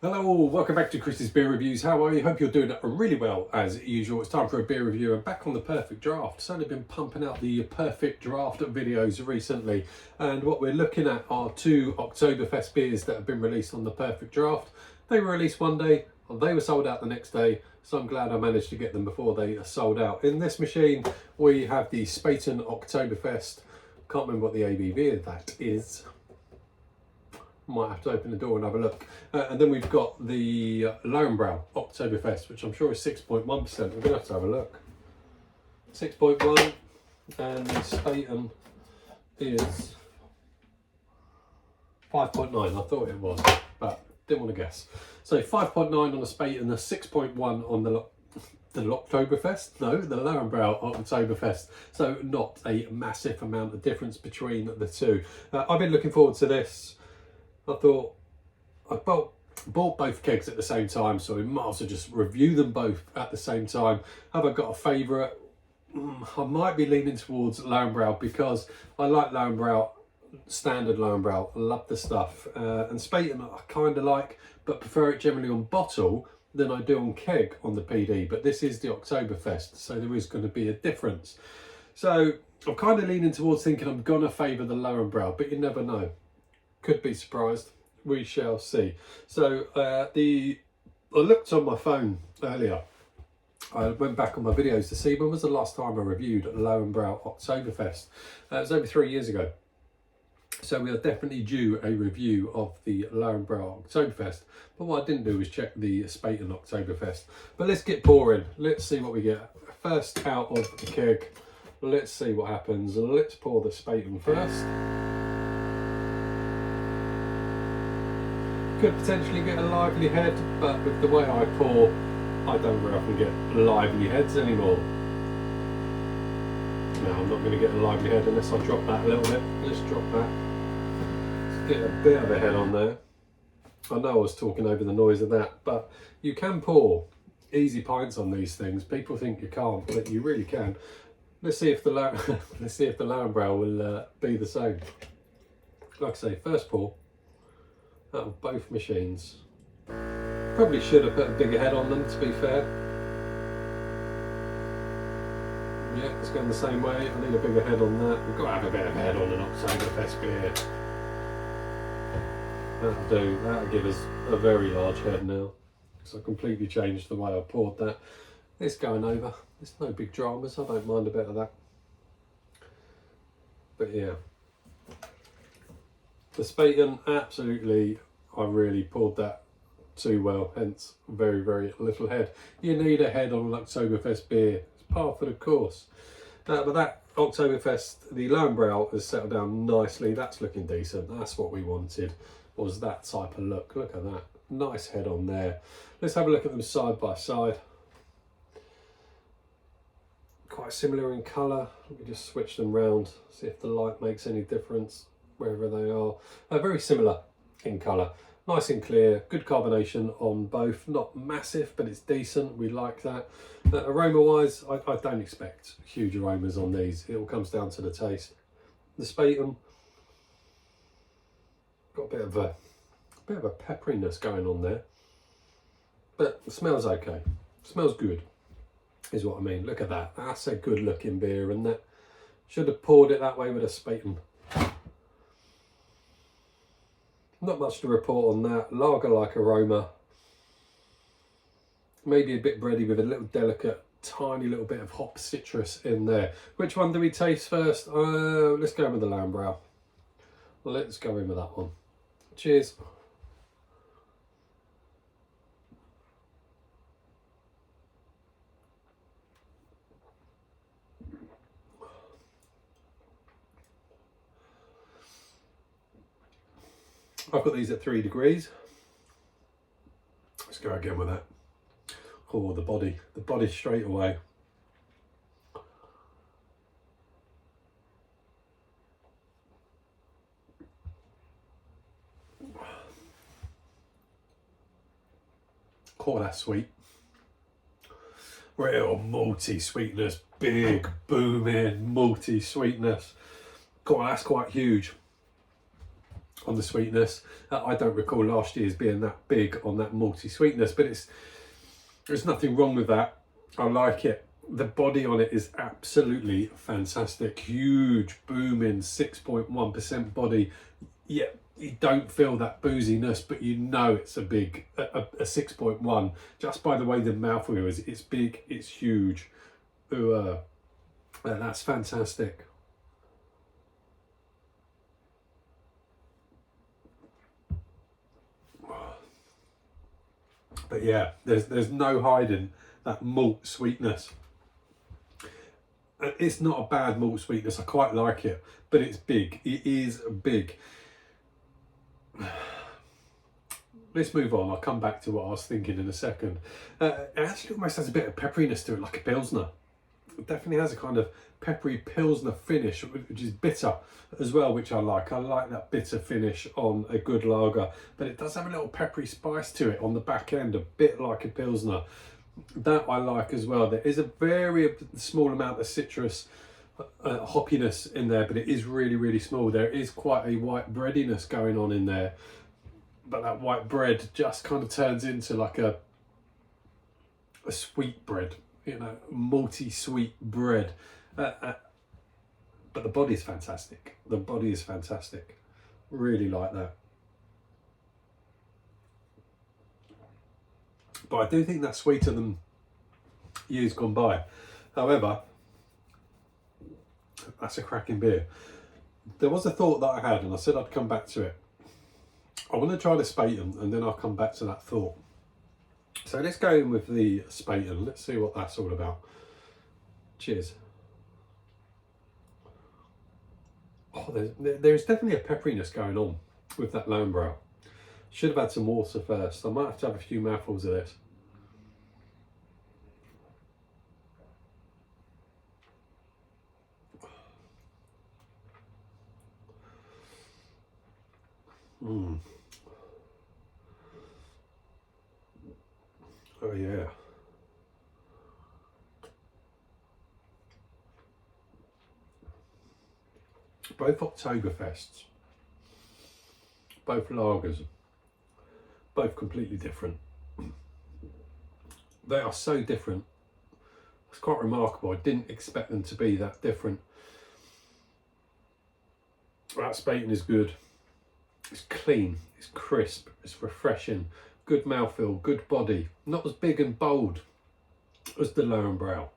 Hello, welcome back to Chris's Beer Reviews. How are you? Hope you're doing really well as usual. It's time for a beer review. I'm back on the Perfect Draft. It's only been pumping out the Perfect Draft videos recently, and what we're looking at are two Oktoberfest beers that have been released on the Perfect Draft. They were released one day, they were sold out the next day, so I'm glad I managed to get them before they are sold out. In this machine, we have the Spaten Oktoberfest. Can't remember what the ABV of that is. Might have to open the door and have a look. And then we've got the Lowenbrau Oktoberfest, which I'm sure is 6.1%. We're going to have a look. 6.1, and the Spaten is 5.9. I thought it was, but didn't want to guess. So 5.9 on the Spaten, the 6.1 on the Oktoberfest? No, the Lowenbrau Oktoberfest. So not a massive amount of difference between the two. I've been looking forward to this. I thought I bought both kegs at the same time, so we might as well just review them both at the same time. Have I got a favourite? I might be leaning towards Lowenbrau because I like Lowenbrau, standard Lowenbrau. I love the stuff. And Spaten I kind of like, but prefer it generally on bottle than I do on keg on the PD. But this is the Oktoberfest, so there is going to be a difference. So I'm kind of leaning towards thinking I'm going to favour the Lowenbrau, but you never know. Could be surprised. We shall see. So I looked on my phone earlier. I went back on my videos to see when was the last time I reviewed Lowenbrau Oktoberfest. It was over 3 years ago. So we are definitely due a review of the Lowenbrau Oktoberfest. But what I didn't do was check the Spaten Oktoberfest. But let's get pouring. Let's see what we get. First out of the keg. Let's see what happens. Let's pour the Spaten first. Could potentially get a lively head, but with the way I pour, I don't very often get lively heads anymore. No, I'm not going to get a lively head unless I drop that a little bit. Let's drop that. Let's get a bit of a head on there. I know I was talking over the noise of that, but you can pour easy pints on these things. People think you can't, but you really can. Let's see if the Lowenbrau will be the same. Like I say, first pour. Out of both machines. Probably should have put a bigger head on them, to be fair. Yeah, it's going the same way. I need a bigger head on that. We've got to have a bit of head on an Oktoberfest beer. That'll do. That'll give us a very large head now. So I completely changed the way I poured that. It's going over. There's no big dramas. I don't mind a bit of that. But yeah. The Spaten, absolutely, I really poured that too well, hence very, very little head. You need a head on an Oktoberfest beer. It's par for the course. But that Oktoberfest, the Lowenbrau has settled down nicely. That's looking decent. That's what we wanted, was that type of look. Look at that. Nice head on there. Let's have a look at them side by side. Quite similar in colour. Let me just switch them round, see if the light makes any difference. Wherever they are, very similar in colour, nice and clear, good carbonation on both, not massive but it's decent, we like that. Aroma wise, I don't expect huge aromas on these, it all comes down to the taste. The Spaten got a bit of a pepperiness going on there, but it smells okay, it smells good is what I mean. Look at that, that's a good looking beer, and that should have poured it that way with a Spaten. Not much to report on that. Lager-like aroma. Maybe a bit bready with a little delicate, tiny little bit of hop citrus in there. Which one do we taste first? Let's go in with the Lowenbrau. Let's go in with that one. Cheers. I've got these at 3 degrees. Let's go again with that. Oh, the body straight away. Oh, that's sweet. Real malty sweetness, big booming malty sweetness. God, that's quite huge. on the sweetness. I don't recall last year's being that big on that malty sweetness, but there's nothing wrong with that. I like it. The body on it is absolutely fantastic. Huge, booming 6.1% body. Yeah, you don't feel that booziness, but you know it's a 6.1 just by the way the mouthfeel is. It's big, it's huge. Ooh, that's fantastic. But yeah, there's no hiding that malt sweetness. It's not a bad malt sweetness. I quite like it, but it's big. It is big. Let's move on. I'll come back to what I was thinking in a second. It actually almost has a bit of pepperiness to it, like a Pilsner. It definitely has a kind of peppery Pilsner finish, which is bitter as well, which I like. I like that bitter finish on a good lager, but it does have a little peppery spice to it on the back end, a bit like a Pilsner. That I like as well. There is a very small amount of citrus hoppiness in there, but it is really, really small. There is quite a white breadiness going on in there, but that white bread just kind of turns into like a sweet bread, you know, malty sweet bread. But the body is fantastic. The body is fantastic. Really like that. But I do think that's sweeter than years gone by. However, that's a cracking beer. There was a thought that I had, and I said I'd come back to it. I want to try the Spaten, and then I'll come back to that thought. So let's go in with the Spaten. Let's see what that's all about. Cheers. Oh, there's definitely a pepperiness going on with that Lowenbrau. Should have had some water first. I might have to have a few mouthfuls of this. Oh yeah. Both Oktoberfests, both lagers, both completely different. They are so different. It's quite remarkable. I didn't expect them to be that different. That Spaten is good. It's clean, it's crisp, it's refreshing, good mouthfeel, good body. Not as big and bold as the Lowenbrau.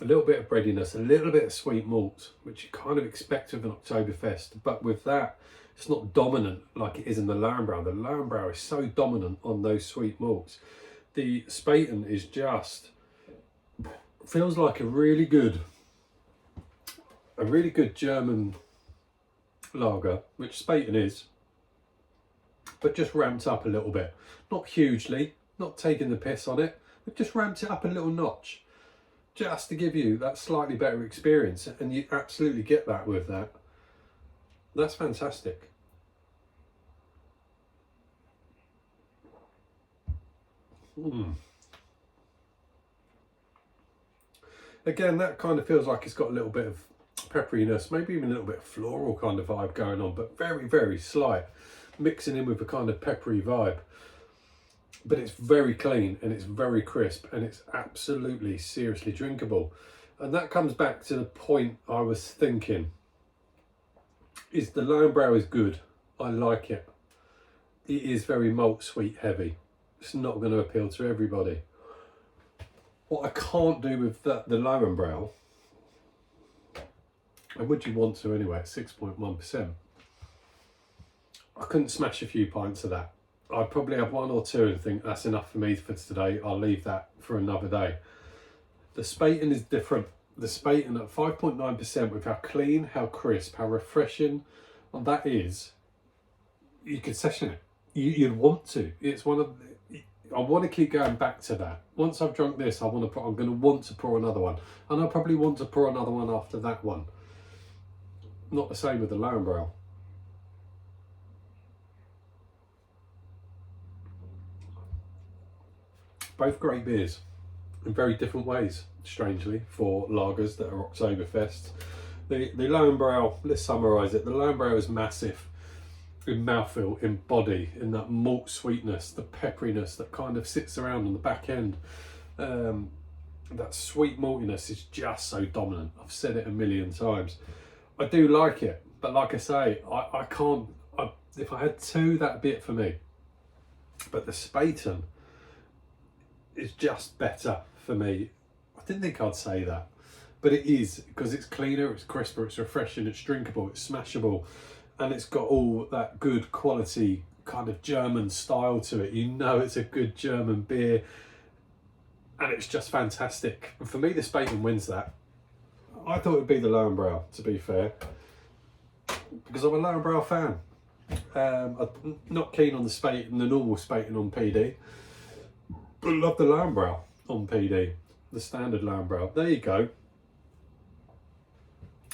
A little bit of breadiness, a little bit of sweet malt, which you kind of expect of an Oktoberfest, but with that, it's not dominant like it is in the Lowenbrau. The Lowenbrau is so dominant on those sweet malts. The Spaten is just, feels like a really good German lager, which Spaten is, but just ramped up a little bit. Not hugely, not taking the piss on it, but just ramped it up a little notch, just to give you that slightly better experience, and you absolutely get that with that. That's fantastic. Again, that kind of feels like it's got a little bit of pepperiness, maybe even a little bit of floral kind of vibe going on, but very, very slight, mixing in with a kind of peppery vibe. But it's very clean and it's very crisp and it's absolutely seriously drinkable. And that comes back to the point I was thinking, is the Lowenbrau is good. I like it. It is very malt sweet heavy. It's not going to appeal to everybody. What I can't do with the Lowenbrau, and would you want to anyway, at 6.1%, I couldn't smash a few pints of that. I'd probably have one or two and think that's enough for me for today. I'll leave that for another day. The Spaten is different. The Spaten at 5.9%, with how clean, how crisp, how refreshing that is, you could session it. You'd want to. It's one of. I want to keep going back to that. Once I've drunk this, I'm going to want to pour another one, and I'll probably want to pour another one after that one. Not the same with the Lowenbrau. Both great beers in very different ways, strangely, for lagers that are Oktoberfest. The Lowenbrau, let's summarise it. The Lowenbrau is massive in mouthfeel, in body, in that malt sweetness, the pepperiness that kind of sits around on the back end. That sweet maltiness is just so dominant. I've said it a million times. I do like it, but like I say, I can't, if I had two, that'd be it for me. But the Spaten is just better for me. I didn't think I'd say that, but it is, because it's cleaner, it's crisper, it's refreshing, it's drinkable, it's smashable, and it's got all that good quality kind of German style to it. You know it's a good German beer, and it's just fantastic. And for me, the Spaten wins that. I thought it'd be the Lowenbrau, to be fair, because I'm a Lowenbrau fan. I'm not keen on the Spaten, the normal Spaten on PD, but I love the Lowenbrau on PD, the standard Lowenbrau. There you go.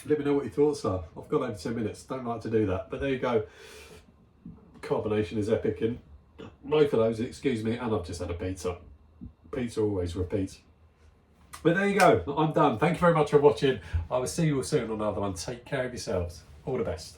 Let me know what your thoughts are. I've got over 10 minutes, don't like to do that, but there you go. Carbonation is epic in both of those, excuse me, and I've just had a pizza. Pizza always repeats. But there you go, I'm done. Thank you very much for watching. I will see you all soon on another one. Take care of yourselves. All the best.